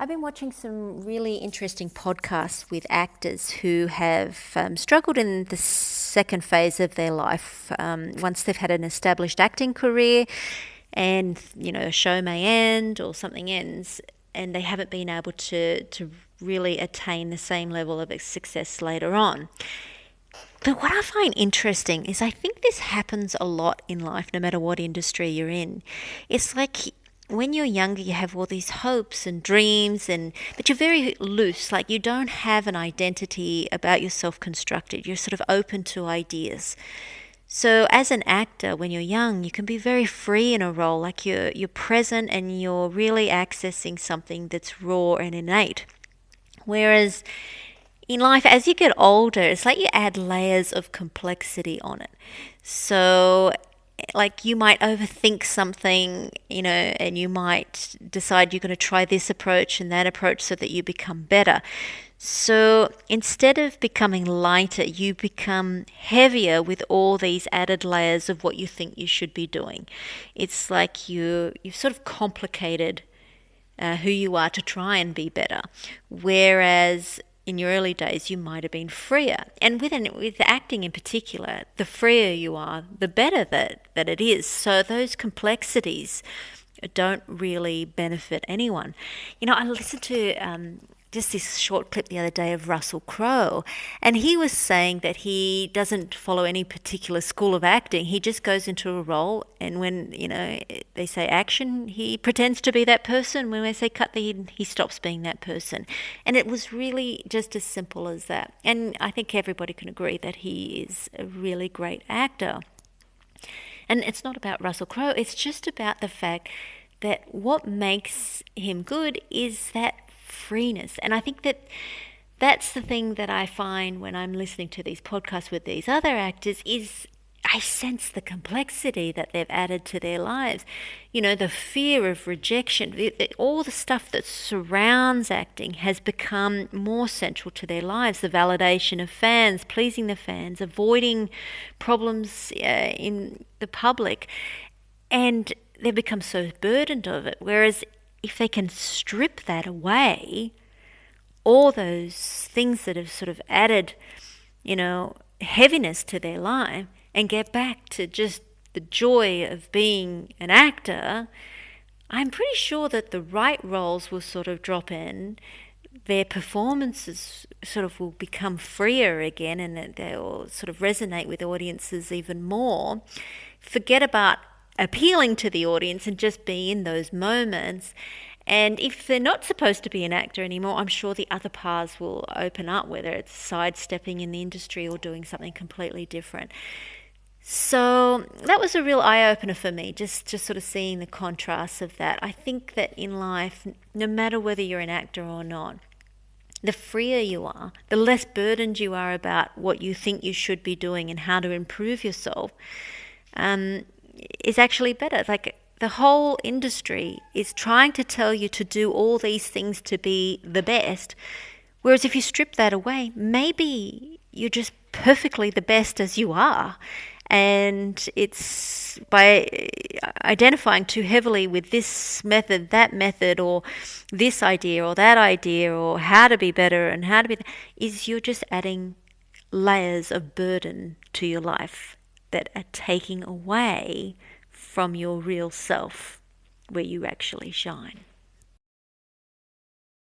I've been watching some really interesting podcasts with actors who have struggled in the second phase of their life. Once they've had an established acting career, and a show may end or something ends, and they haven't been able to really attain the same level of success later on. But what I find interesting is I think this happens a lot in life, no matter what industry you're in. It's like when you're younger, you have all these hopes and dreams, but you're very loose. Like, you don't have an identity about yourself constructed. You're sort of open to ideas. So as an actor, when you're young, you can be very free in a role. Like, you're present and you're really accessing something that's raw and innate. Whereas in life, as you get older, it's like you add layers of complexity on it. So, like, you might overthink something, and you might decide you're going to try this approach and that approach so that you become better. So instead of becoming lighter, you become heavier with all these added layers of what you think you should be doing. It's like you've sort of complicated who you are to try and be better. Whereas in your early days, you might have been freer. And with acting in particular, the freer you are, the better that it is. So those complexities don't really benefit anyone. I listened to just this short clip the other day of Russell Crowe, and he was saying that he doesn't follow any particular school of acting. He just goes into a role, and when they say action, he pretends to be that person. When they say cut, he stops being that person. And it was really just as simple as that. And I think everybody can agree that he is a really great actor. And it's not about Russell Crowe, it's just about the fact that what makes him good is that freeness. And I think that's the thing that I find when I'm listening to these podcasts with these other actors is I sense the complexity that they've added to their lives. The fear of rejection, all the stuff that surrounds acting has become more central to their lives. The validation of fans, pleasing the fans, avoiding problems in the public. And they've become so burdened of it. Whereas if they can strip that away, all those things that have sort of added, heaviness to their life, and get back to just the joy of being an actor, I'm pretty sure that the right roles will sort of drop in. Their performances sort of will become freer again, and that they'll sort of resonate with audiences even more. Forget about appealing to the audience and just be in those moments. And if they're not supposed to be an actor anymore, I'm sure the other paths will open up, whether it's sidestepping in the industry or doing something completely different. So that was a real eye-opener for me, just sort of seeing the contrasts of that. I think that in life, no matter whether you're an actor or not, the freer you are, the less burdened you are about what you think you should be doing and how to improve yourself, is actually better. Like, the whole industry is trying to tell you to do all these things to be the best. Whereas if you strip that away, maybe you're just perfectly the best as you are. And it's by identifying too heavily with this method, that method, or this idea or that idea, or how to be better and how to be, is you're just adding layers of burden to your life that are taking away from your real self, where you actually shine.